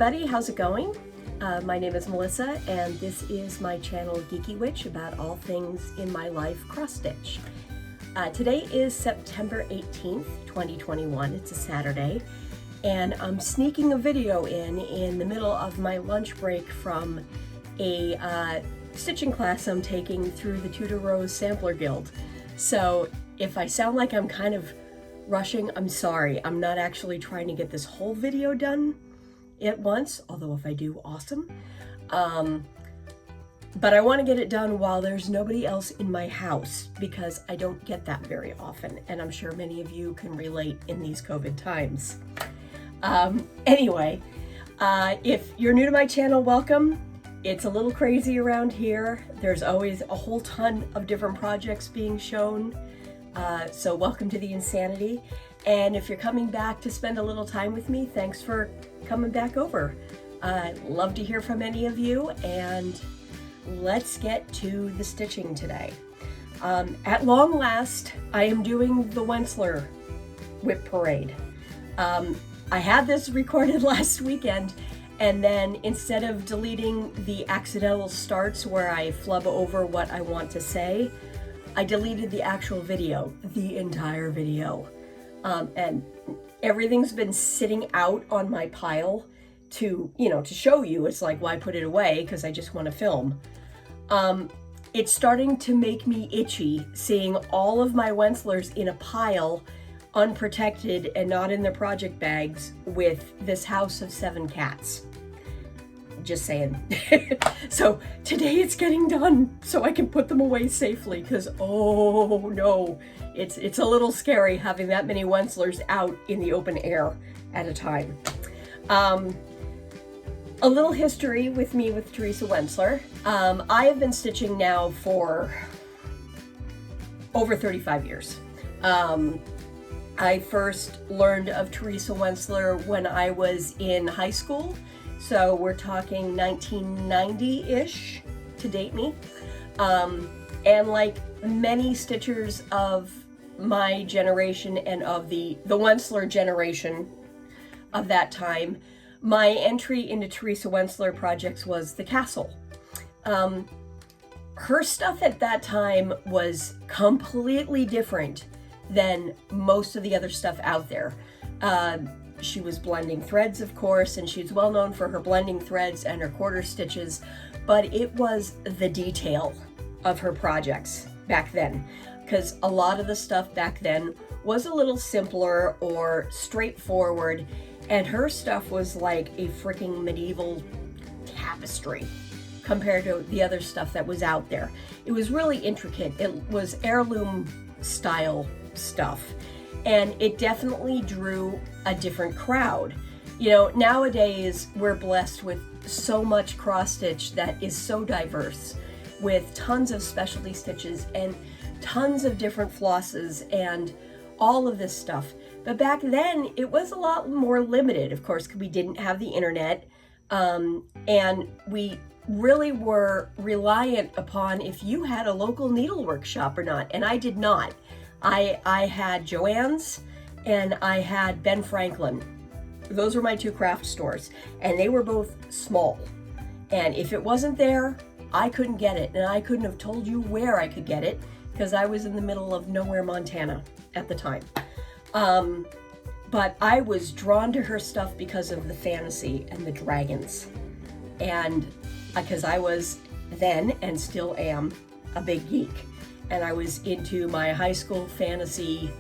everybody, how's it going? My name is Melissa and this is my channel Geeky Witch, about all things in my life cross stitch. Today is September 18th, 2021. It's a Saturday and I'm sneaking a video in the middle of my lunch break from a stitching class I'm taking through the Treetop Sampler Guild. So if I sound like I'm kind of rushing, I'm sorry. I'm not actually trying to get this whole video done at once, although if I do, awesome. But I want to get it done while there's nobody else in my house, because I don't get that very often, and I'm sure many of you can relate in these COVID times. Anyway, if you're new to my channel, welcome. It's a little crazy around here. There's always a whole ton of different projects being shown. So welcome to the insanity. And if you're coming back to spend a little time with me, thanks for coming back over. Love to hear from any of you, and let's get to the stitching today. At long last, I am doing the Wentzler whip parade. I had this recorded last weekend, and then instead of deleting the accidental starts where I flub over what I want to say, I deleted the actual video, the entire video. And everyth's been sitting out on my pile to show you. It's like, why put it away? Because I just want to film. It's starting to make me itchy seeing all of my Wentzlers in a pile, unprotected and not in their project bags, with this house of 7 cats. Just saying. So today it's getting done so I can put them away safely, because oh no, it's a little scary having that many Wentzlers out in the open air at a time. A little history with me with Teresa Wentzler. I have been stitching now for over 35 years. I first learned of Teresa Wentzler when I was in high school. So we're talking 1990-ish to date me. And like many stitchers of my generation and of the Wentzler generation of that time, my entry into Teresa Wentzler projects was the castle. Her stuff at that time was completely different than most of the other stuff out there. She was blending threads, of course, and she's well known for her blending threads and her quarter stitches, but it was the detail of her projects back then, because a lot of the stuff back then was a little simpler or straightforward, and her stuff was like a freaking medieval tapestry compared to the other stuff that was out there. It was really intricate. It was heirloom style stuff. And it definitely drew a different crowd. You know, nowadays we're blessed with so much cross stitch that is so diverse, with tons of specialty stitches and tons of different flosses and all of this stuff. But back then it was a lot more limited, of course, because we didn't have the internet, and we really were reliant upon if you had a local needlework shop or not, and I did not. I had Joann's and I had Ben Franklin. Those were my two craft stores, and they were both small. And if it wasn't there, I couldn't get it, and I couldn't have told you where I could get it because I was in the middle of nowhere, Montana at the time. But I was drawn to her stuff because of the fantasy and the dragons, and because I was then and still am a big geek. And I was into my high school fantasy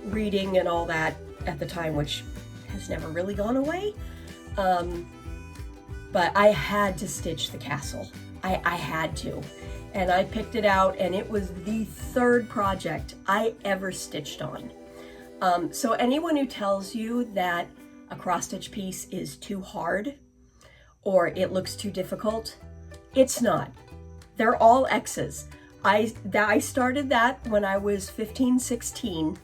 reading and all that at the time, which has never really gone away. But I had to stitch the castle. I had to. And I picked it out, and it was the 3rd project I ever stitched on. So anyone who tells you that a cross-stitch piece is too hard or it looks too difficult, it's not. They're all X's. I started that when I was 15, 16,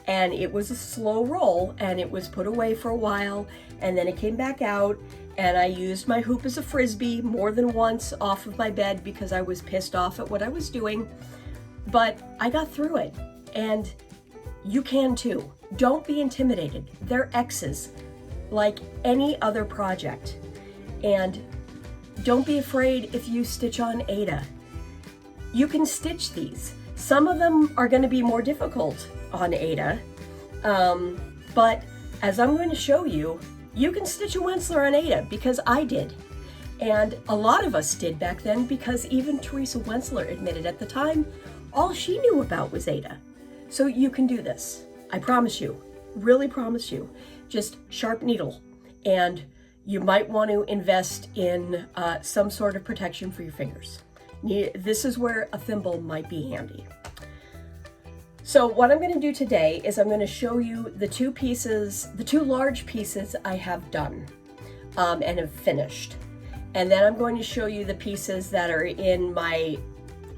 and it was a slow roll, and it was put away for a while, and then it came back out, and I used my hoop as a frisbee more than once off of my bed because I was pissed off at what I was doing, but I got through it, and you can too. Don't be intimidated. They're X's. like any other project. And don't be afraid if you stitch on Aida. You can stitch these. Some of them are going to be more difficult on Aida, but as I'm going to show you, you can stitch a Wentzler on Aida, because I did. And a lot of us did back then, because even Teresa Wentzler admitted at the time, all she knew about was Aida. So you can do this. I promise you, really promise you. Just sharp needle, and you might want to invest in some sort of protection for your fingers. This is where a thimble might be handy. So what I'm going to do today is I'm going to show you the two pieces, the two large pieces I have done and have finished. And then I'm going to show you the pieces that are in my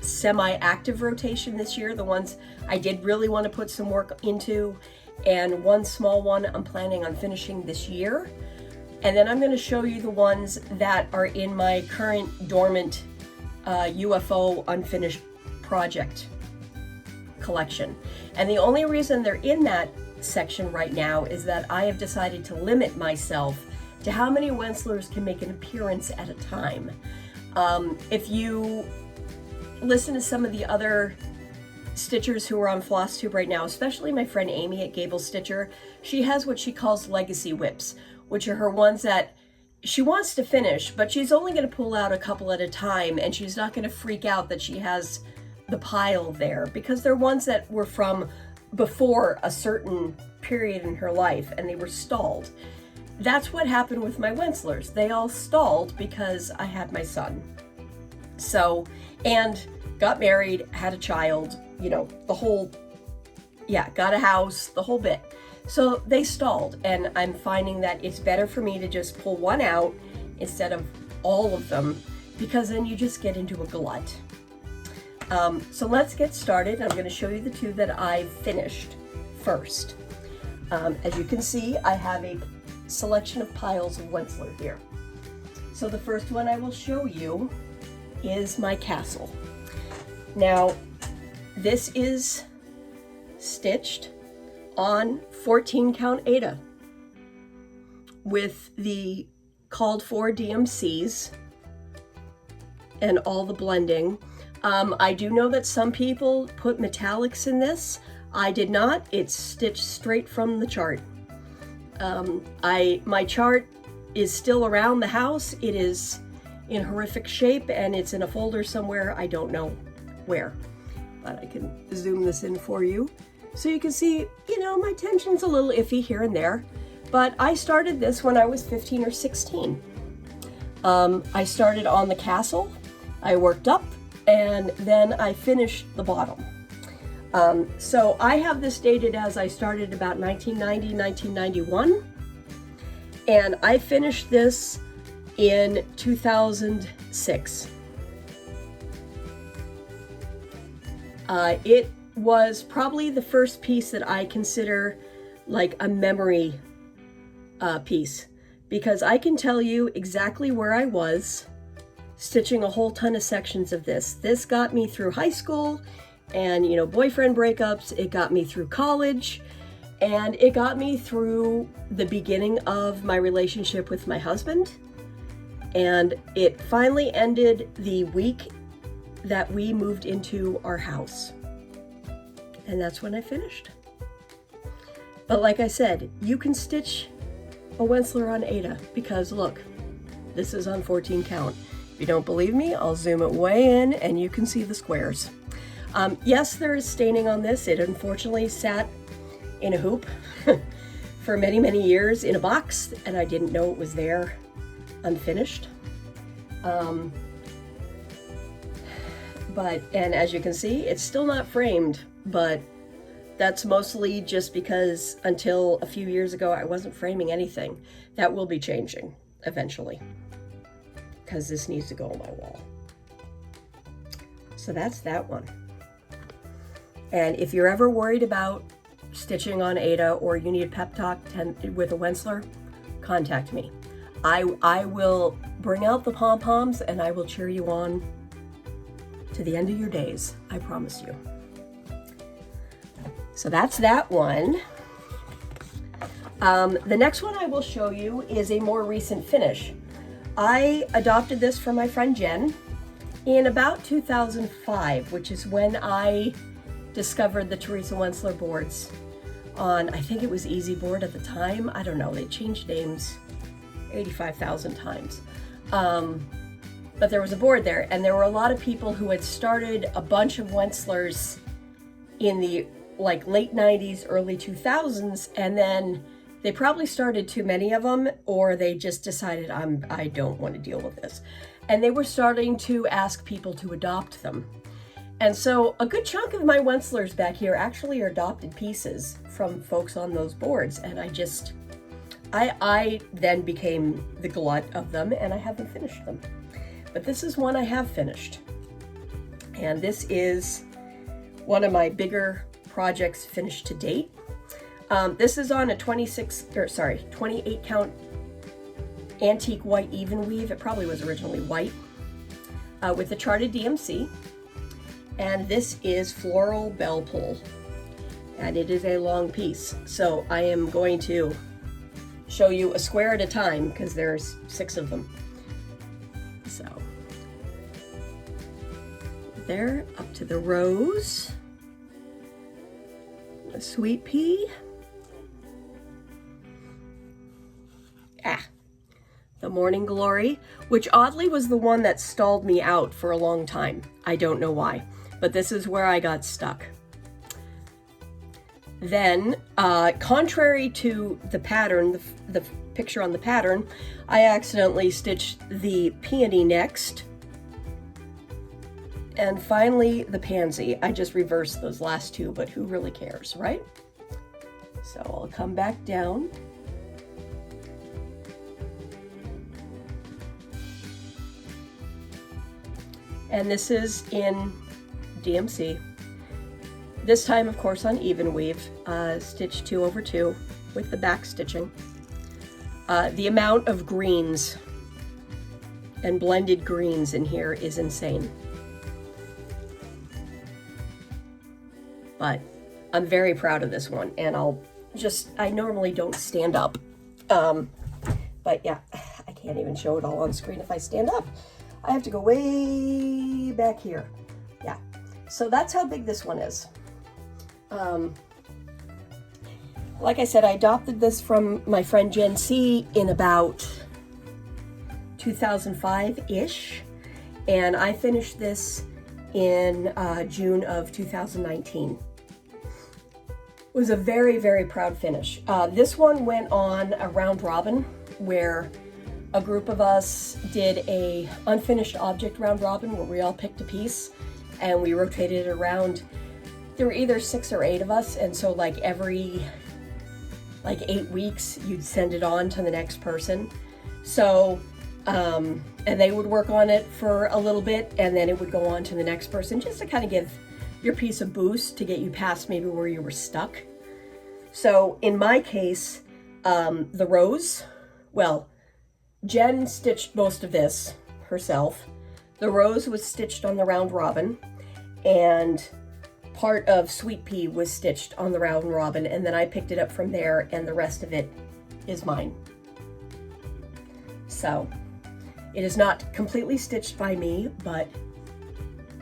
semi-active rotation this year, the ones I did really want to put some work into, and one small one I'm planning on finishing this year. And then I'm going to show you the ones that are in my current dormant UFO unfinished project collection. And the only reason they're in that section right now is that I have decided to limit myself to how many Wentzlers can make an appearance at a time. If you listen to some of the other stitchers who are on FlossTube right now, especially my friend Amy at Gable Stitcher, she has what she calls legacy whips, which are her ones that she wants to finish, but she's only going to pull out a couple at a time, and she's not going to freak out that she has the pile there, because they're ones that were from before a certain period in her life and they were stalled. That's what happened with my Wentzlers. They all stalled because I had my son. So, and got married, had a child, you know, the whole, yeah, got a house, the whole bit. So they stalled, and I'm finding that it's better for me to just pull one out instead of all of them, because then you just get into a glut. So let's get started. I'm going to show you the two that I finished first. As you can see, I have a selection of piles of Wentzler here. So the first one I will show you is my castle. Now, this is stitched on 14 count Aida with the called for DMCs and all the blending. I do know that some people put metallics in this. I did not. It's stitched straight from the chart. My chart is still around the house. It is in horrific shape, and it's in a folder somewhere. I don't know where, but I can zoom this in for you so you can see, you know, my tension's a little iffy here and there, but I started this when I was 15 or 16. I started on the castle, I worked up, and then I finished the bottom. So I have this dated as I started about 1990, 1991, and I finished this in 2006. It was probably the first piece that I consider like a memory piece, because I can tell you exactly where I was stitching a whole ton of sections of this. This got me through high school and, you know, boyfriend breakups. It got me through college, and it got me through the beginning of my relationship with my husband. And it finally ended the week that we moved into our house. And that's when I finished. But like I said, you can stitch a Wentzler on Aida, because look, this is on 14 count. If you don't believe me, I'll zoom it way in and you can see the squares. Yes, there is staining on this. It unfortunately sat in a hoop for many, many years in a box, and I didn't know it was there unfinished. And as you can see, it's still not framed, but that's mostly just because until a few years ago, I wasn't framing anything. That will be changing eventually, because this needs to go on my wall. So that's that one. And if you're ever worried about stitching on Aida, or you need a pep talk with a Wentzler, contact me. I will bring out the pom-poms and I will cheer you on to the end of your days. I promise you. So that's that one. The next one I will show you is a more recent finish. I adopted this from my friend Jen in about 2005, which is when I discovered the Teresa Wentzler boards on, I think it was Easy Board at the time. I don't know, they changed names 85,000 times. But there was a board there, and there were a lot of people who had started a bunch of Wentzlers in the like late 90s, early 2000s, and then they probably started too many of them, or they just decided, I don't want to deal with this. And they were starting to ask people to adopt them. And so a good chunk of my Wentzlers back here actually are adopted pieces from folks on those boards. And I then became the glut of them, and I haven't finished them. But this is one I have finished. And this is one of my bigger projects finished to date. This is on a 28 count antique white even weave. It probably was originally white with a charted DMC. And this is Floral Bell Pull. And it is a long piece. So I am going to show you a square at a time because there's 6 of them. So there, up to the rose, the sweet pea, the morning glory, which oddly was the one that stalled me out for a long time. I don't know why, but this is where I got stuck. Then, contrary to the pattern, the picture on the pattern, I accidentally stitched the peony next. And finally, the pansy. I just reversed those last 2, but who really cares, right? So I'll come back down. And this is in DMC. This time, of course, on even weave, stitch 2 over 2 with the back stitching. The amount of greens and blended greens in here is insane. But I'm very proud of this one, and I normally don't stand up. But yeah, I can't even show it all on screen if I stand up. I have to go way back here. Yeah, so that's how big this one is. Like I said, I adopted this from my friend Jen C in about 2005-ish, and I finished this in June of 2019. It was a very, very proud finish. This one went on a round robin where a group of us did a unfinished object round robin where we all picked a piece and we rotated it around. There were either 6 or 8 of us, and so like every 8 weeks you'd send it on to the next person. So and they would work on it for a little bit, and then it would go on to the next person, just to kind of give your piece a boost to get you past maybe where you were stuck. So in my case, the rose, well, Jen stitched most of this herself. The rose was stitched on the round robin, and part of Sweet Pea was stitched on the round robin, and then I picked it up from there, and the rest of it is mine. So it is not completely stitched by me, but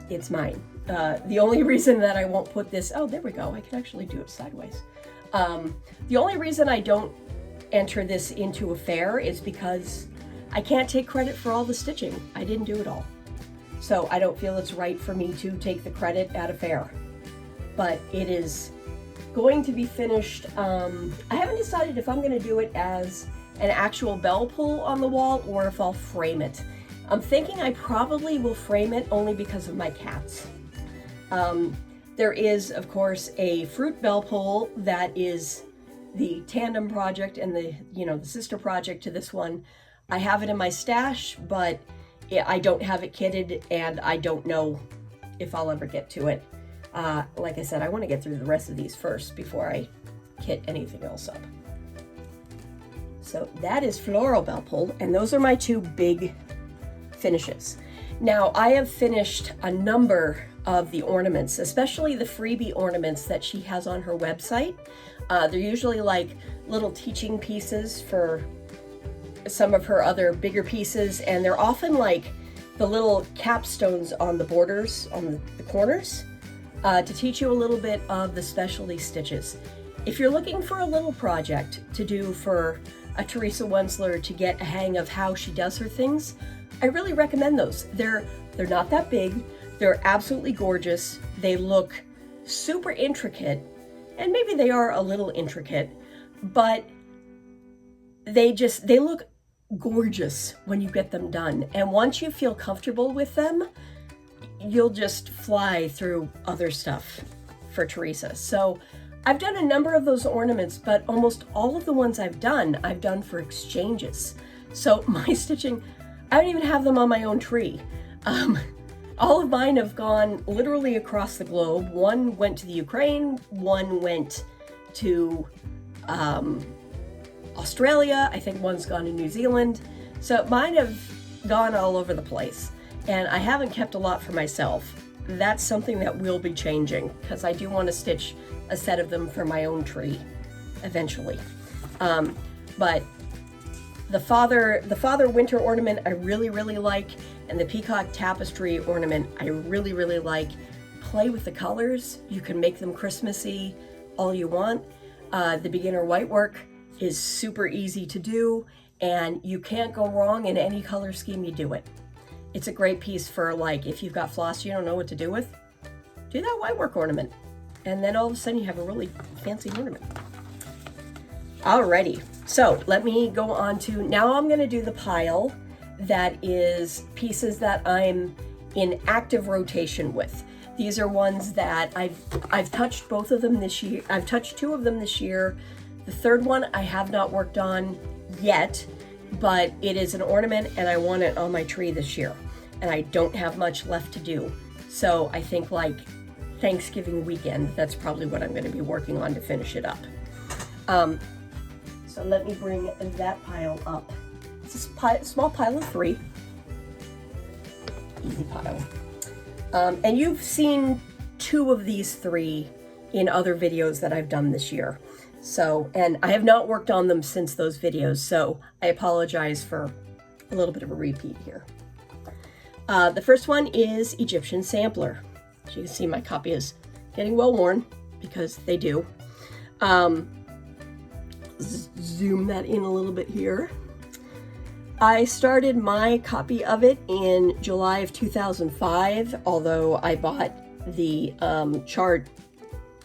it's mine. The only reason that I won't put this, oh, there we go, I can actually do it sideways. The only reason I don't enter this into a fair is because I can't take credit for all the stitching. I didn't do it all. So I don't feel it's right for me to take the credit at a fair. But it is going to be finished. I haven't decided if I'm going to do it as an actual bell pull on the wall or if I'll frame it. I'm thinking I probably will frame it only because of my cats. There is, of course, a fruit bell pull that is the tandem project and the sister project to this one. I have it in my stash, but I don't have it kitted, and I don't know if I'll ever get to it. Like I said, I want to get through the rest of these first before I kit anything else up. So that is Floral Bell Pull, and those are my 2 big finishes. Now, I have finished a number of the ornaments, especially the freebie ornaments that she has on her website. They're usually like little teaching pieces for some of her other bigger pieces, and they're often like the little capstones on the borders, on the corners, to teach you a little bit of the specialty stitches. If you're looking for a little project to do for a Teresa Wentzler to get a hang of how she does her things, I really recommend those. They're not that big. They're absolutely gorgeous. They look super intricate, and maybe they are a little intricate, but they look gorgeous when you get them done. And once you feel comfortable with them, you'll just fly through other stuff for Teresa. So I've done a number of those ornaments, but almost all of the ones I've done for exchanges. So my stitching, I don't even have them on my own tree. All of mine have gone literally across the globe. One went to the Ukraine, one went to Australia, I think one's gone to New Zealand. So mine have gone all over the place, and I haven't kept a lot for myself. That's something that will be changing, because I do want to stitch a set of them for my own tree eventually. But the father winter ornament I really, really like, and the peacock tapestry ornament I really, really like. Play with the colors. You can make them Christmassy all you want. The beginner white work is super easy to do, and you can't go wrong in any color scheme you do it. It's a great piece for, like, if you've got floss you don't know what to do with, do that white work ornament, and then all of a sudden you have a really fancy ornament. Alrighty, so let me go on to, now I'm going to do the pile that is pieces that I'm in active rotation with. These are ones that I've touched both of them this year. I've touched two of them this year. The third one I have not worked on yet, but it is an ornament and I want it on my tree this year. And I don't have much left to do. So I think like Thanksgiving weekend, that's probably what I'm going to be working on to finish it up. So let me bring that pile up. It's a small pile of 3. Easy pile. And you've seen 2 of these 3 in other videos that I've done this year. So, and I have not worked on them since those videos, so I apologize for a little bit of a repeat here. The first one is Egyptian Sampler. As you can see, my copy is getting well worn, because they do. Zoom that in a little bit here. I started my copy of it in July of 2005, although I bought the chart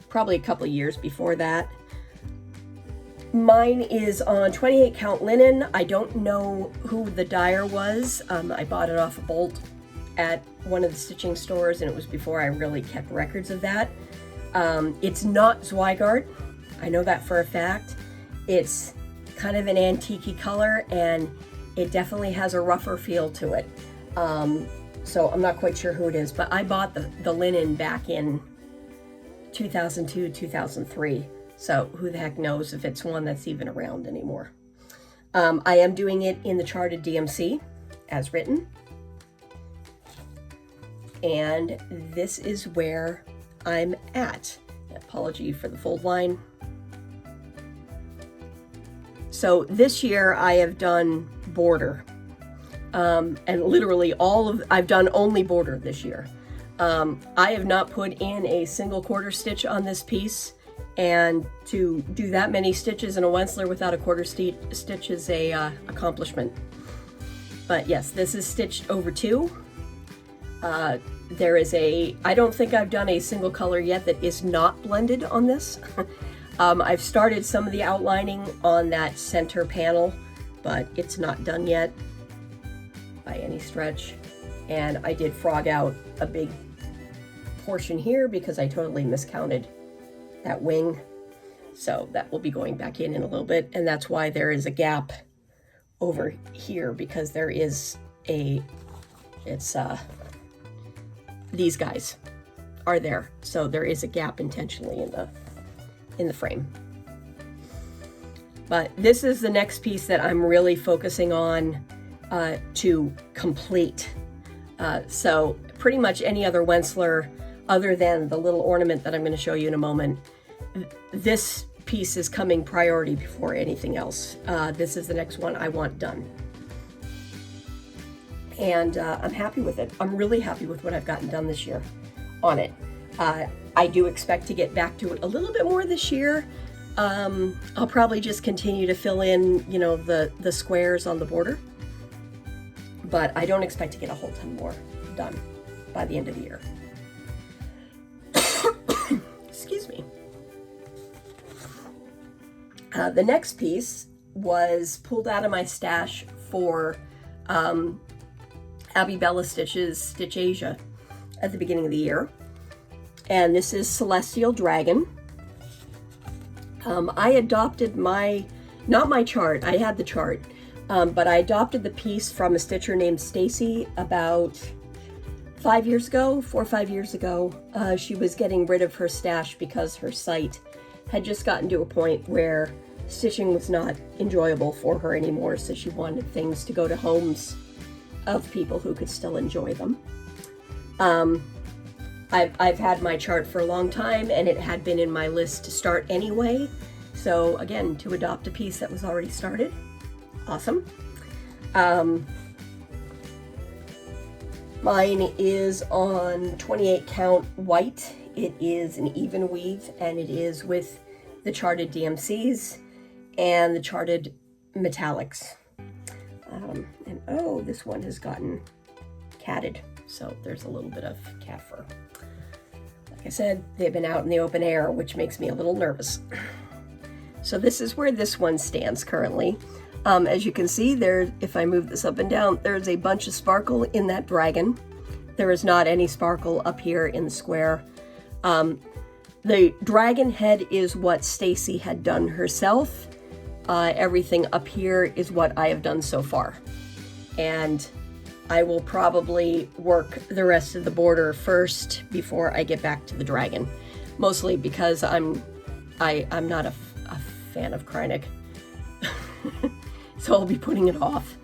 probably a couple of years before that. Mine is on 28 count linen. I don't know who the dyer was. I bought it off a bolt at one of the stitching stores, and it was before I really kept records of that. It's not Zweigart. I know that for a fact. It's kind of an antique-y color, and it definitely has a rougher feel to it. So I'm not quite sure who it is, but I bought the linen back in 2002, 2003. So who the heck knows if it's one that's even around anymore. I am doing it in the charted DMC as written. And this is where I'm at. Apology for the fold line. So this year I have done border. And literally I've done only border this year. I have not put in a single quarter stitch on this piece. And to do that many stitches in a Wentzler without a quarter stitch is a accomplishment. But yes, this is stitched over 2. There is I don't think I've done a single color yet that is not blended on this. I've started some of the outlining on that center panel, but it's not done yet by any stretch. And I did frog out a big portion here because I totally miscounted that wing. So that will be going back in a little bit. And that's why there is a gap over here, because there is these guys are there. So there is a gap intentionally in the frame. But this is the next piece that I'm really focusing on to complete. So pretty much any other Wentzler other than the little ornament that I'm going to show you in a moment. This piece is coming priority before anything else. This is the next one I want done. And I'm happy with it. I'm really happy with what I've gotten done this year on it. I do expect to get back to it a little bit more this year. I'll probably just continue to fill in, you know, the squares on the border. But I don't expect to get a whole ton more done by the end of the year. Excuse me. The next piece was pulled out of my stash for Abby Bella Stitch's Stitch Asia at the beginning of the year. And this is Celestial Dragon. I adopted not my chart, I had the chart, but I adopted the piece from a stitcher named Stacy about 4 or 5 years ago. She was getting rid of her stash because her site had just gotten to a point where stitching was not enjoyable for her anymore, so she wanted things to go to homes of people who could still enjoy them. I've had my chart for a long time, and it had been in my list to start anyway. So again, to adopt a piece that was already started, awesome. Mine is on 28 count white. It is an even weave, and it is with the charted DMCs and the charted metallics. And oh, this one has gotten catted, so there's a little bit of cat fur. Like I said, they've been out in the open air, which makes me a little nervous. So this is where this one stands currently. As you can see there, if I move this up and down, there's a bunch of sparkle in that dragon. There is not any sparkle up here in the square. The dragon head is what Stacy had done herself. Everything up here is what I have done so far. And I will probably work the rest of the border first before I get back to the dragon. Mostly because I'm not a fan of Kreinik. So I'll be putting it off.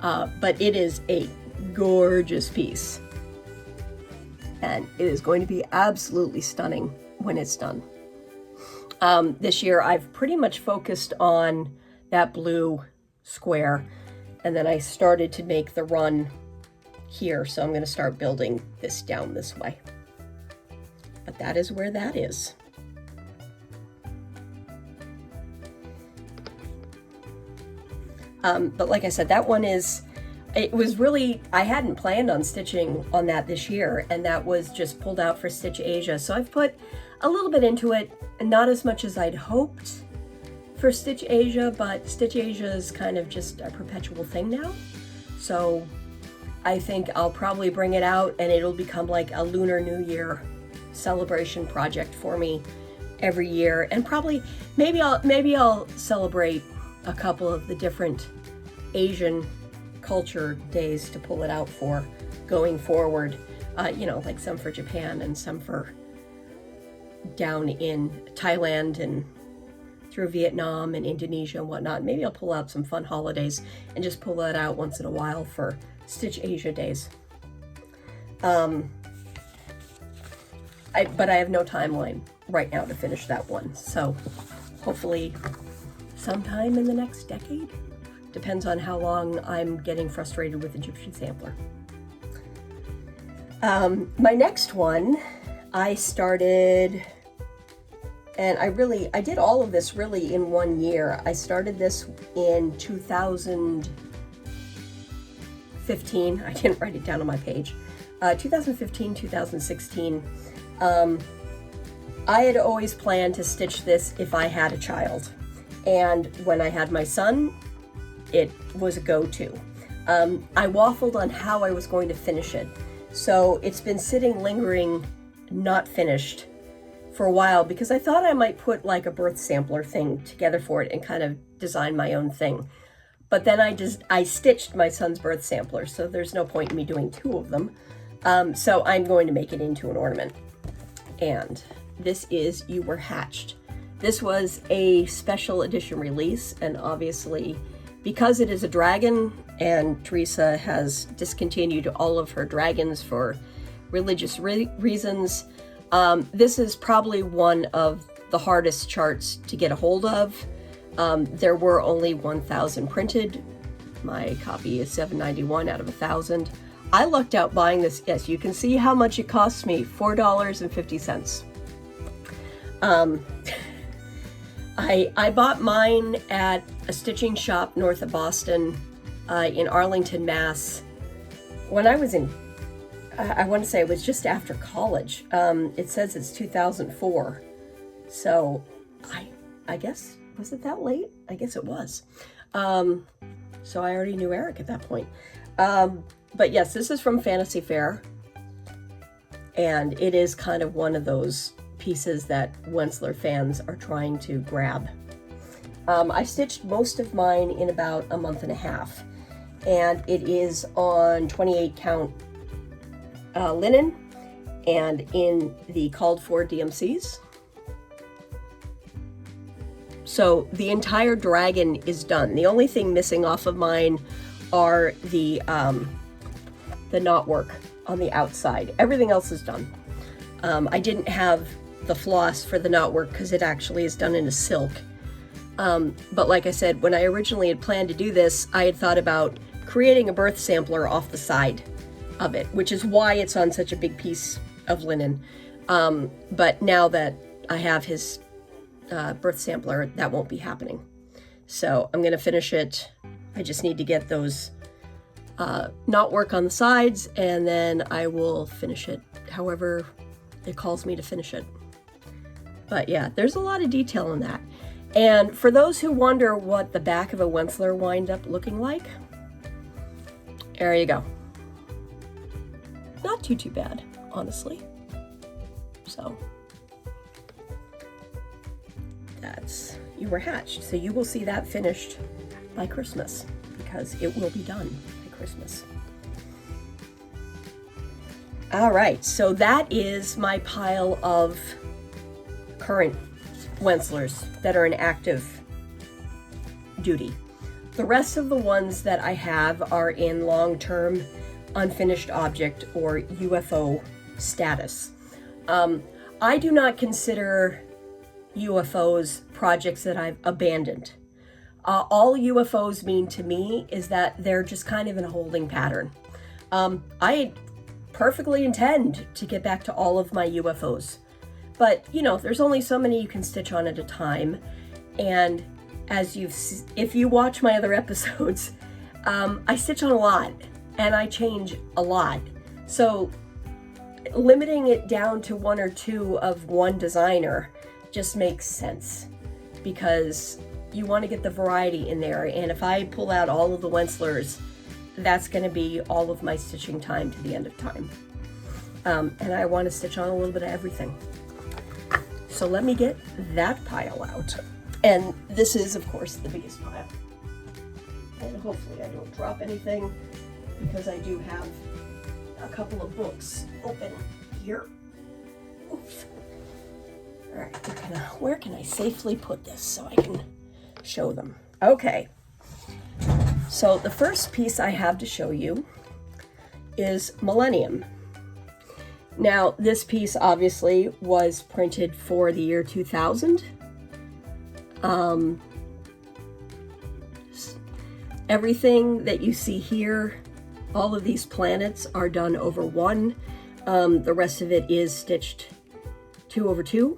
But it is a gorgeous piece. And it is going to be absolutely stunning when it's done. This year I've pretty much focused on that blue square, and then I started to make the run here, so I'm going to start building this down this way. But that is where that is. But like I said, that one is, it was really, I hadn't planned on stitching on that this year, and that was just pulled out for Stitch Asia. So I've put a little bit into it, not as much as I'd hoped for Stitch Asia, but Stitch Asia is kind of just a perpetual thing now. So I think I'll probably bring it out and it'll become like a Lunar New Year celebration project for me every year. And probably, maybe I'll celebrate a couple of the different Asian culture days to pull it out for going forward. You know, like some for Japan and some for down in Thailand and through Vietnam and Indonesia and whatnot. Maybe I'll pull out some fun holidays and just pull that out once in a while for Stitch Asia days. But I have no timeline right now to finish that one. So hopefully sometime in the next decade. Depends on how long I'm getting frustrated with Egyptian Sampler. My next one, I started, and I did all of this really in 1 year. I started this in 2015. I didn't write it down on my page. 2015, 2016. I had always planned to stitch this if I had a child. And when I had my son, it was a go-to. I waffled on how I was going to finish it. So it's been sitting, lingering, not finished for a while because I thought I might put like a birth sampler thing together for it and kind of design my own thing. But then I stitched my son's birth sampler, so there's no point in me doing two of them. So I'm going to make it into an ornament. And this is You Were Hatched. This was a special edition release, and obviously because it is a dragon and Teresa has discontinued all of her dragons for religious reasons, This is probably one of the hardest charts to get a hold of. There were only 1,000 printed. My copy is $7.91 out of 1,000. I lucked out buying this. Yes, you can see how much it cost me, $4.50. I bought mine at a stitching shop north of Boston in Arlington, Mass. When I was in, I want to say it was just after college. It says it's 2004. So I guess, was it that late? I guess it was. So I already knew Eric at that point. But yes, this is from Fantasy Fair. And it is kind of one of those pieces that Wentzler fans are trying to grab. I stitched most of mine in about a month and a half. And it is on 28 count linen and in the called for DMCs. So the entire dragon is done. The only thing missing off of mine are the knotwork on the outside. Everything else is done. I didn't have the floss for the knotwork because it actually is done in a silk. But like I said, when I originally had planned to do this, I had thought about creating a birth sampler off the side of it, which is why it's on such a big piece of linen. But now that I have his birth sampler, that won't be happening. So I'm going to finish it. I just need to get those knotwork on the sides, and then I will finish it however it calls me to finish it. But yeah, there's a lot of detail in that. And for those who wonder what the back of a Wentzler wind up looking like, there you go. Not too bad, honestly. So that's You Were Hatched. So you will see that finished by Christmas, because it will be done by Christmas. All right, so that is my pile of current Wentzlers that are in active duty. The rest of the ones that I have are in long-term unfinished object or UFO status. I do not consider UFOs projects that I've abandoned. All UFOs mean to me is that they're just kind of in a holding pattern. I perfectly intend to get back to all of my UFOs, but you know, there's only so many you can stitch on at a time. And if you watch my other episodes, I stitch on a lot and I change a lot. So limiting it down to one or two of one designer just makes sense, because you want to get the variety in there. And if I pull out all of the Wentzlers, that's going to be all of my stitching time to the end of time. And I want to stitch on a little bit of everything. So let me get that pile out. And this is, of course, the biggest pile. And hopefully I don't drop anything, because I do have a couple of books open here. Oops. All right, where can I safely put this so I can show them? Okay. So the first piece I have to show you is Millennium. Now, this piece obviously was printed for the year 2000. Everything that you see here, all of these planets are done over one. The rest of it is stitched 2/2.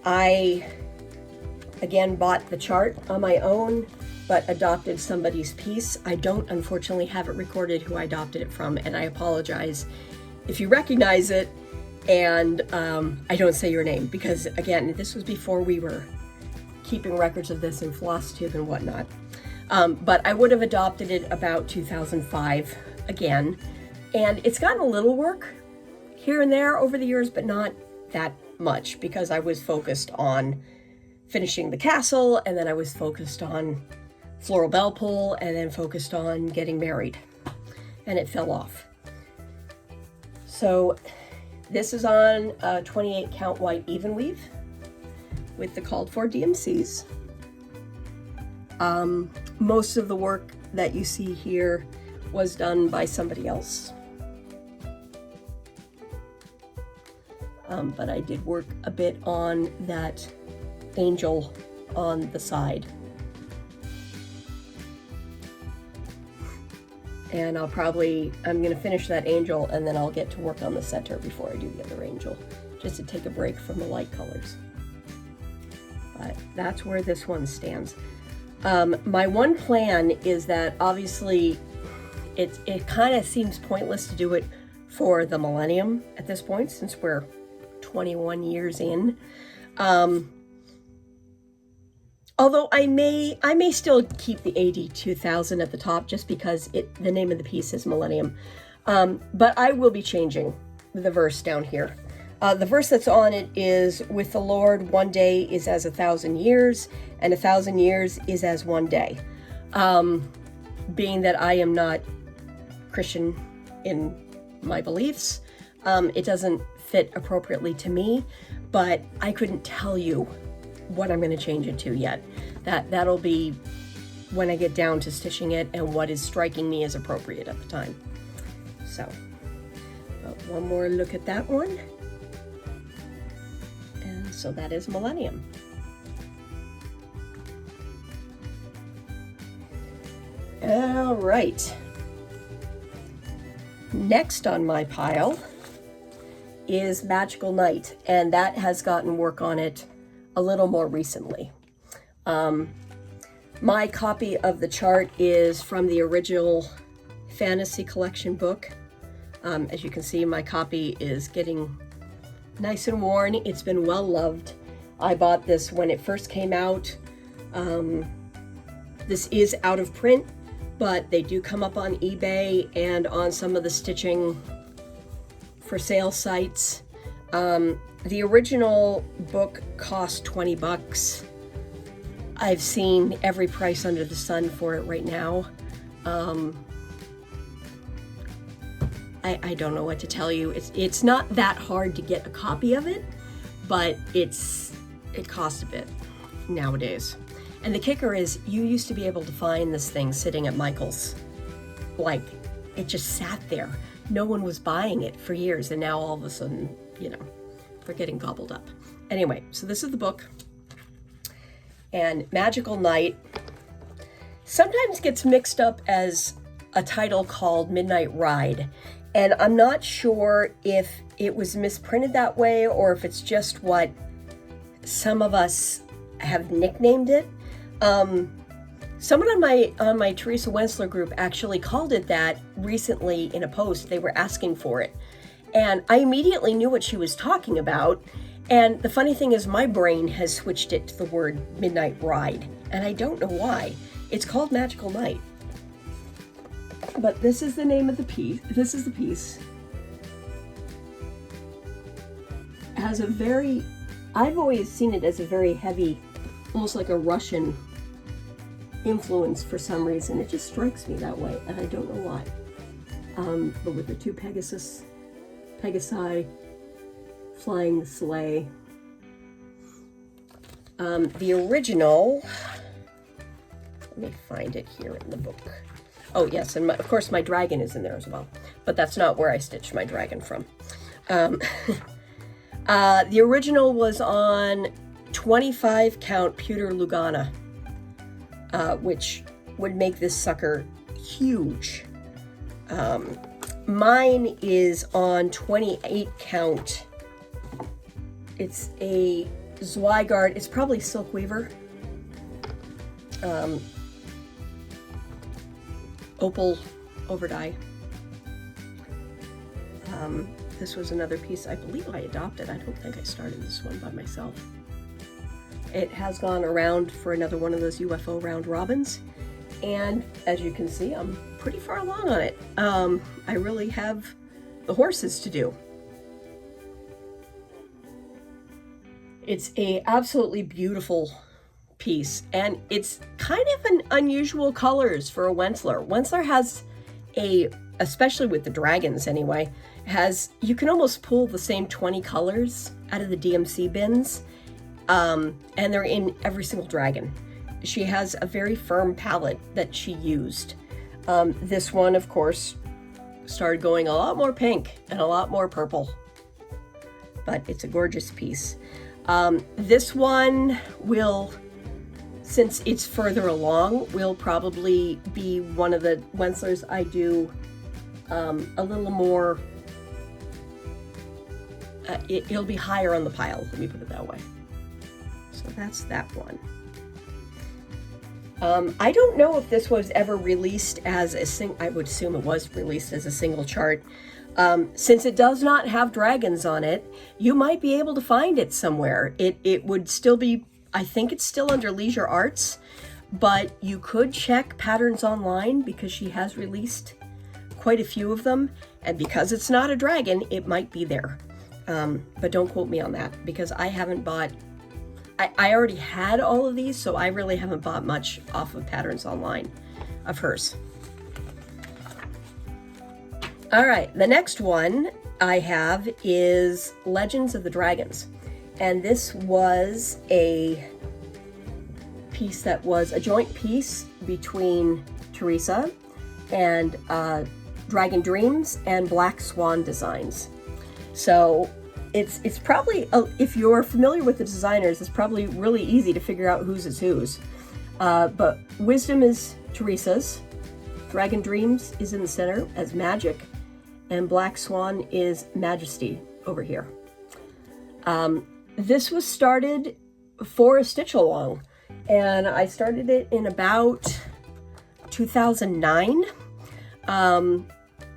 I, again, bought the chart on my own, but adopted somebody's piece. I don't, unfortunately, have it recorded who I adopted it from, and I apologize if you recognize it and I don't say your name, because, again, this was before we were keeping records of this in FlossTube and whatnot. But I would have adopted it about 2005 again, and it's gotten a little work here and there over the years, but not that much, because I was focused on finishing the castle, and then I was focused on Floral Bell Pull, and then focused on getting married, and it fell off. So this is on 28 count white even weave with the called for DMCs. Most of the work that you see here was done by somebody else. but I did work a bit on that angel on the side. And I'm gonna finish that angel and then I'll get to work on the center before I do the other angel, just to take a break from the light colors. But that's where this one stands. My one plan is that obviously it kind of seems pointless to do it for the Millennium at this point, since we're 21 years in. Although I may still keep the AD 2000 at the top, just because the name of the piece is Millennium. But I will be changing the verse down here. The verse that's on it is, "With the Lord, one day is as 1,000 years, and 1,000 years is as one day." Being that I am not Christian in my beliefs, it doesn't fit appropriately to me, but I couldn't tell you what I'm going to change it to yet. That'll be when I get down to stitching it and what is striking me as appropriate at the time. So, one more look at that one. And so that is Millennium. All right. Next on my pile is Magical Night, and that has gotten work on it a little more recently. My copy of the chart is from the original Fantasy Collection book. As you can see, my copy is getting nice and worn. It's been well loved. I bought this when it first came out. This is out of print, but they do come up on eBay and on some of the stitching for sale sites. The original book cost 20 bucks. I've seen every price under the sun for it right now. I don't know what to tell you. It's not that hard to get a copy of it, but it costs a bit nowadays. And the kicker is, you used to be able to find this thing sitting at Michael's. Like, it just sat there. No one was buying it for years, and now all of a sudden, you know, they're getting gobbled up. Anyway, so this is the book. And Magical Night sometimes gets mixed up as a title called Midnight Ride. And I'm not sure if it was misprinted that way or if it's just what some of us have nicknamed it. Someone on my Teresa Wentzler group actually called it that recently in a post. They were asking for it. And I immediately knew what she was talking about. And the funny thing is, my brain has switched it to the word Midnight Ride. And I don't know why. It's called Magical Night. But this is the name of the piece. This is the piece. It has a very, I've always seen it as a very heavy, almost like a Russian influence for some reason. It just strikes me that way, and I don't know why. But with the two Pegasi flying the sleigh. The original, let me find it here in the book. Oh yes, and of course my dragon is in there as well, but that's not where I stitched my dragon from. The original was on 25 count pewter Lugana, which would make this sucker huge. Mine is on 28 count. It's a Zweigart. It's probably Silk Weaver. Opal overdye. This was another piece I believe I adopted. I don't think I started this one by myself. It has gone around for another one of those UFO round robins, and as you can see, I'm pretty far along on it. I really have the horses to do. It's a absolutely beautiful piece, and it's kind of an unusual colors for a Wentzler. Wentzler has especially with the dragons anyway, you can almost pull the same 20 colors out of the DMC bins, and they're in every single dragon. She has a very firm palette that she used. This one, of course, started going a lot more pink and a lot more purple. but it's a gorgeous piece. This one will, since it's further along, will probably be one of the Wentzlers I do a little more, it'll be higher on the pile, let me put it that way. So that's that one. I don't know if this was ever released as a I would assume it was released as a single chart. Since it does not have dragons on it, you might be able to find it somewhere. It would still be, I think it's still under Leisure Arts, but you could check Patterns Online because she has released quite a few of them, and because it's not a dragon, it might be there. But don't quote me on that because I haven't bought, I already had all of these, so I really haven't bought much off of Patterns Online of hers. All right, the next one I have is Legends of the Dragons. And this was a piece that was a joint piece between Teresa and Dragon Dreams and Black Swan Designs. So it's probably, if you're familiar with the designers, it's probably really easy to figure out whose is whose. But Wisdom is Teresa's, Dragon Dreams is in the center as Magic, and Black Swan is Majesty over here. This was started for a stitch along, and I started it in about 2009.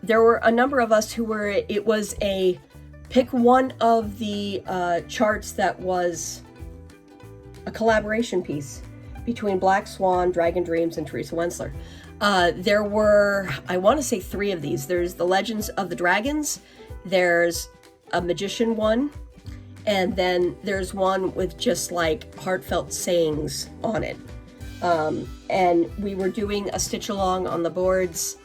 There were a number of us who were, it was a pick one of the charts that was a collaboration piece between Black Swan, Dragon Dreams, and Teresa Wentzler. There were, I want to say 3 of these. There's the Legends of the Dragons, there's a Magician one, and then there's one with just like heartfelt sayings on it. And we were doing a stitch along on the boards,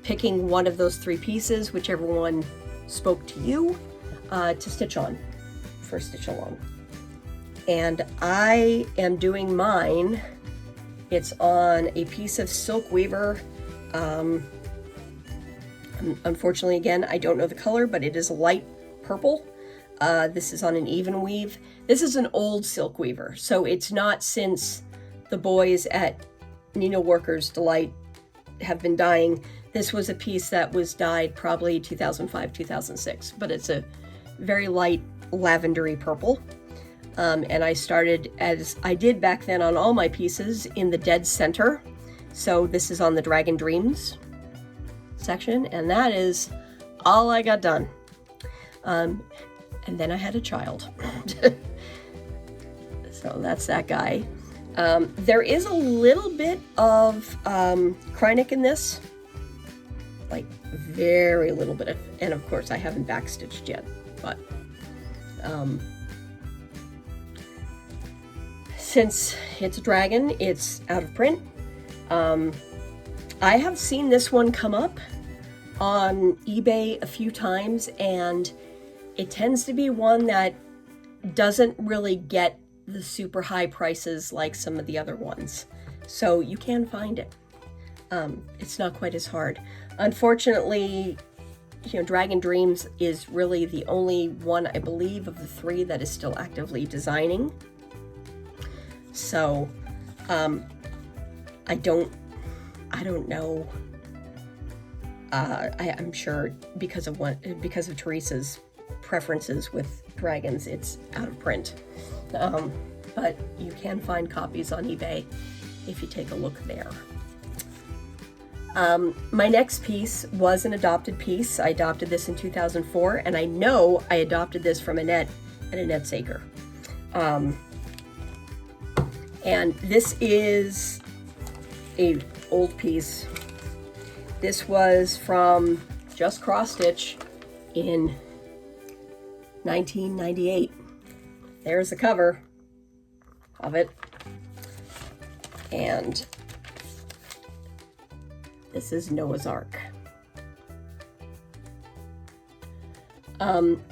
picking one of those 3 pieces, whichever one spoke to you, to stitch on for stitch along. And I am doing mine. It's on a piece of Silk Weaver. Unfortunately, again, I don't know the color, but it is light purple. This is on an even weave. This is an old Silk Weaver, so it's not since the boys at Needle Workers Delight have been dyeing. This was a piece that was dyed probably 2005, 2006, but it's a very light lavendery purple. And I started, as I did back then on all my pieces, in the dead center. So this is on the Dragon Dreams section, and that is all I got done. And then I had a child. So that's that guy. There is a little bit of Krynic in this, like very little bit of, and of course I haven't backstitched yet, but since it's a dragon, it's out of print. I have seen this one come up on eBay a few times, and it tends to be one that doesn't really get the super high prices like some of the other ones. So you can find it. It's not quite as hard. Unfortunately, you know, Dragon Dreams is really the only one, I believe, of the 3 that is still actively designing. So, I don't know. I'm sure because of Teresa's preferences with dragons, it's out of print. But you can find copies on eBay if you take a look there. My next piece was an adopted piece. I adopted this in 2004, and I know I adopted this from Annette at Annette's Acre. And this is a old piece. This was from Just Cross Stitch in 1998. There's the cover of it. And this is Noah's Ark. And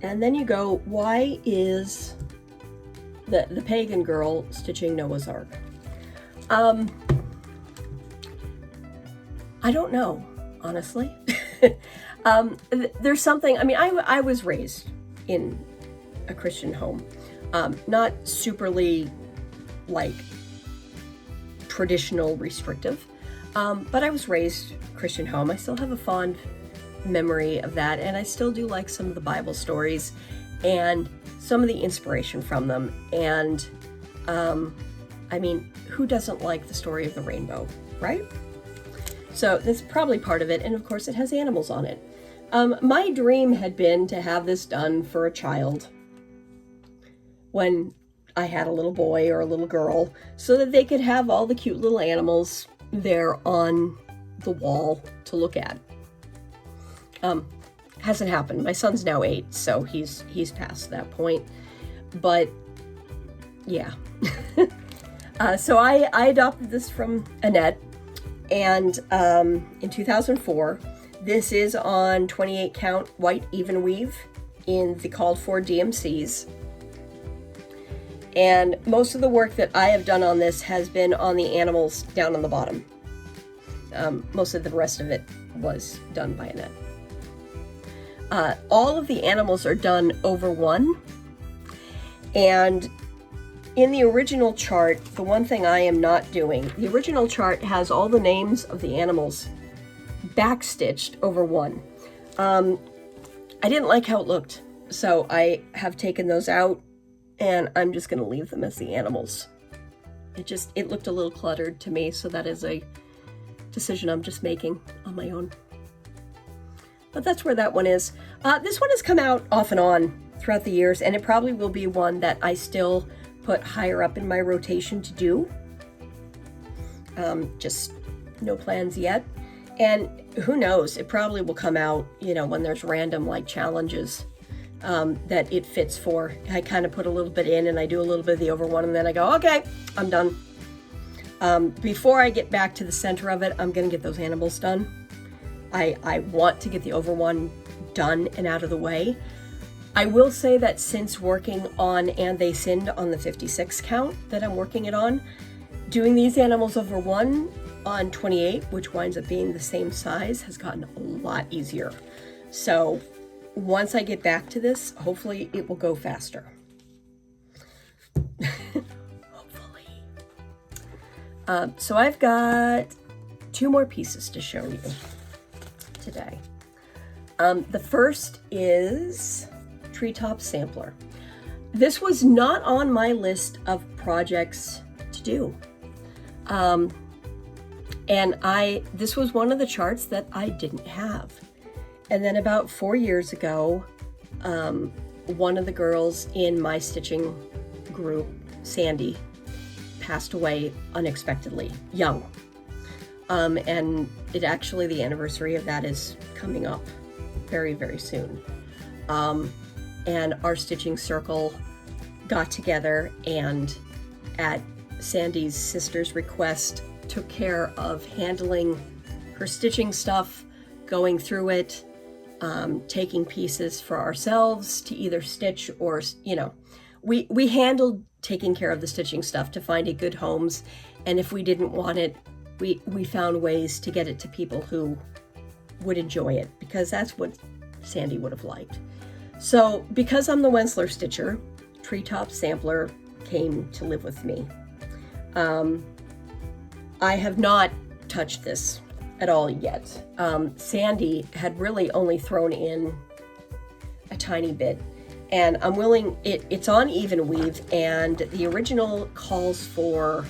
then you go, why is the pagan girl stitching Noah's Ark? I don't know, honestly. There's something, I mean, I was raised in a Christian home. Not superly like traditional restrictive, but I was raised Christian home. I still have a fond memory of that, and I still do like some of the Bible stories and some of the inspiration from them. And I mean, who doesn't like the story of the rainbow, right? So that's probably part of it, and of course it has animals on it. My dream had been to have this done for a child when I had a little boy or a little girl, so that they could have all the cute little animals there on the wall to look at. Hasn't happened. My son's now 8, so he's past that point. But yeah. So I adopted this from Annette, and in 2004, this is on 28 count white even weave in the called for DMCs. And most of the work that I have done on this has been on the animals down on the bottom. Most of the rest of it was done by Annette. All of the animals are done over 1. And in the original chart, the one thing I am not doing, the original chart has all the names of the animals backstitched over 1. I didn't like how it looked, so I have taken those out, and I'm just going to leave them as the animals. It looked a little cluttered to me, so that is a decision I'm just making on my own. But that's where that one is. This one has come out off and on throughout the years, and it probably will be one that I still put higher up in my rotation to do. Just no plans yet. And who knows, it probably will come out, when there's random like challenges that it fits for. I kind of put a little bit in and I do a little bit of the over 1, and then I go, okay, I'm done. Before I get back to the center of it, I'm going to get those animals done. I want to get the over 1 done and out of the way. I will say that since working on And They Sinned on the 56 count that I'm working it on, doing these animals over 1 on 28, which winds up being the same size, has gotten a lot easier. So once I get back to this, hopefully it will go faster. Hopefully. So I've got 2 more pieces to show you today. The first is Treetop Sampler. This was not on my list of projects to do. And this was one of the charts that I didn't have. And then about 4 years ago, one of the girls in my stitching group, Sandy, passed away unexpectedly, young. And the anniversary of that is coming up very, very soon. And our stitching circle got together and, at Sandy's sister's request, took care of handling her stitching stuff, going through it, taking pieces for ourselves to either stitch or, we handled taking care of the stitching stuff to find it good homes. And if we didn't want it, we found ways to get it to people who would enjoy it, because that's what Sandy would have liked. So because I'm the Wentzler stitcher, Treetop Sampler came to live with me. I have not touched this at all yet. Sandy had really only thrown in a tiny bit, and I'm willing, it's on even weave, and the original calls for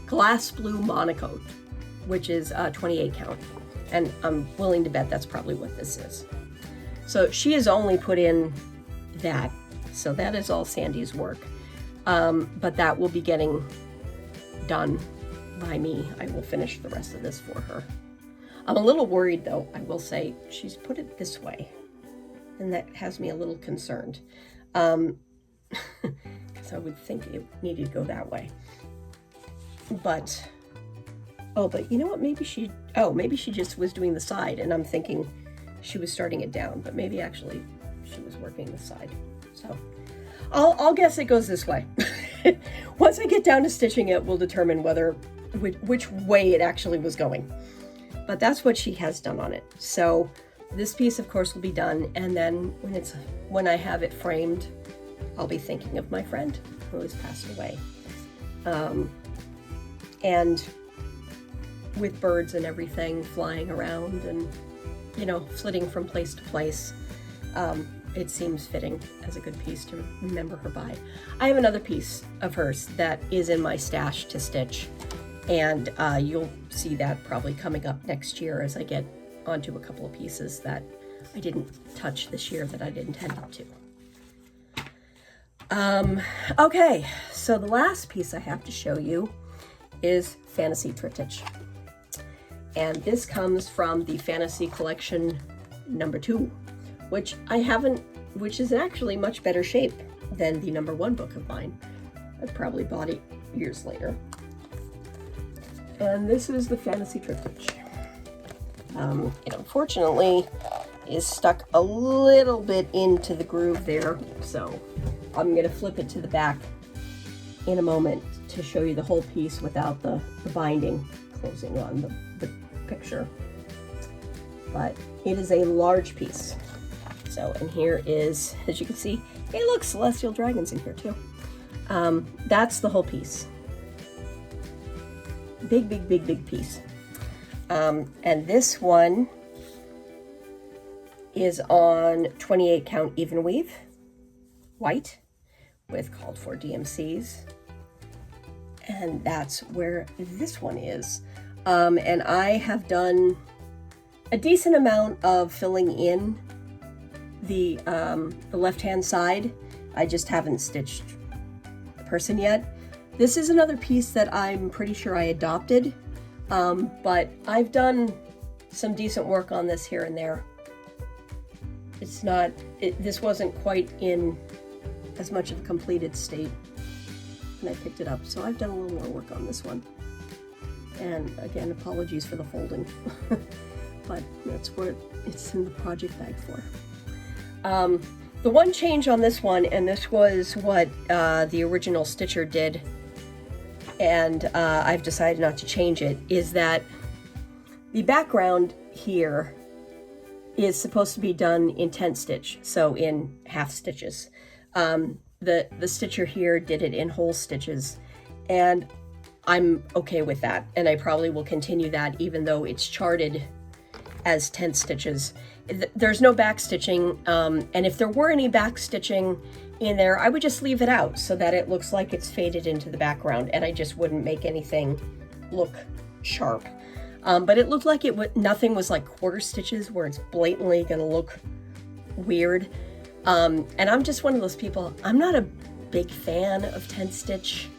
glass blue monocoat, which is 28 count, and I'm willing to bet that's probably what this is. So she has only put in that, so that is all Sandy's work, but that will be getting done by me. I will finish the rest of this for her. I'm a little worried though, I will say, she's put it this way, and that has me a little concerned, because I would think it needed to go that way. But you know what, maybe she just was doing the side, and I'm thinking she was starting it down, but maybe actually she was working the side. So I'll guess it goes this way. Once I get down to stitching it, we'll determine which way it actually was going. But that's what she has done on it. So this piece, of course, will be done, and then when I have it framed, I'll be thinking of my friend who has passed away. And with birds and everything flying around and, you know, flitting from place to place, it seems fitting as a good piece to remember her by. I have another piece of hers that is in my stash to stitch, and you'll see that probably coming up next year as I get onto a couple of pieces that I didn't touch this year that I'd intended to. Okay, so the last piece I have to show you is Fantasy Triptych. And this comes from the Fantasy Collection #2, which is in actually much better shape than the #1 book of mine. I probably bought it years later. And this is the Fantasy Triptych. It unfortunately is stuck a little bit into the groove there, so I'm gonna flip it to the back in a moment to show you the whole piece without the binding closing on the picture. But it is a large piece. So, and here is, as you can see, hey look, celestial dragons in here too. That's the whole piece. Big, big, big, big piece. And this one is on 28 count even weave, white, with called for DMCs. And that's where this one is. And I have done a decent amount of filling in the left-hand side. I just haven't stitched the person yet. This is another piece that I'm pretty sure I adopted, but I've done some decent work on this here and there. This wasn't quite in as much of a completed state when I picked it up, so I've done a little more work on this one. And again, apologies for the folding, but that's what it's in the project bag for. The one change on this one, and this was what the original stitcher did, and I've decided not to change it, is that the background here is supposed to be done in 10 stitch, so in half stitches. The stitcher here did it in whole stitches, and I'm okay with that, and I probably will continue that even though it's charted as 10 stitches. There's no back stitching, and if there were any back stitching in there, I would just leave it out so that it looks like it's faded into the background, and I just wouldn't make anything look sharp. But it looked like nothing was like quarter stitches where it's blatantly gonna look weird. And I'm just one of those people, I'm not a big fan of 10 stitch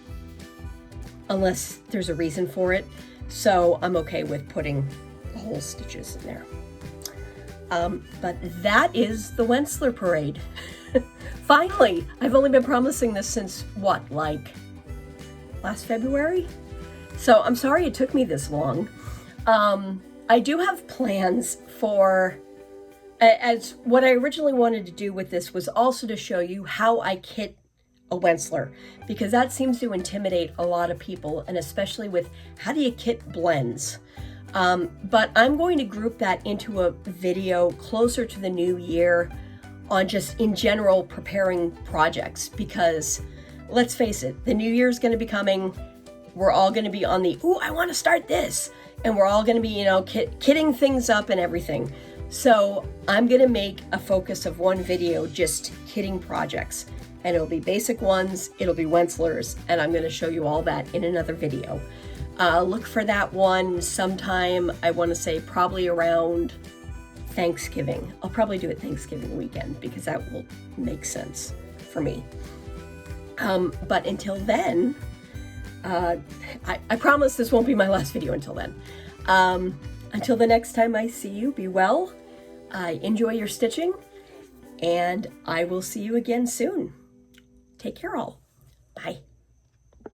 unless there's a reason for it. So I'm okay with putting the whole stitches in there. But that is the Wentzler parade. Finally, I've only been promising this since what, like last February? So I'm sorry it took me this long. I do have plans for, as what I originally wanted to do with this was also to show you how I kit a Wentzler, because that seems to intimidate a lot of people, and especially with how do you kit blends. But I'm going to group that into a video closer to the new year on just in general preparing projects, because let's face it, the new year is going to be coming. We're all going to be on the, ooh, I want to start this. And we're all going to be, you know, kitting things up and everything. So I'm going to make a focus of one video just kitting projects. And it'll be basic ones, it'll be Wentzlers, and I'm going to show you all that in another video. Look for that one sometime, I want to say probably around Thanksgiving. I'll probably do it Thanksgiving weekend because that will make sense for me. But until then, I promise this won't be my last video until then. Until the next time I see you, be well, enjoy your stitching, and I will see you again soon. Take care all. Bye.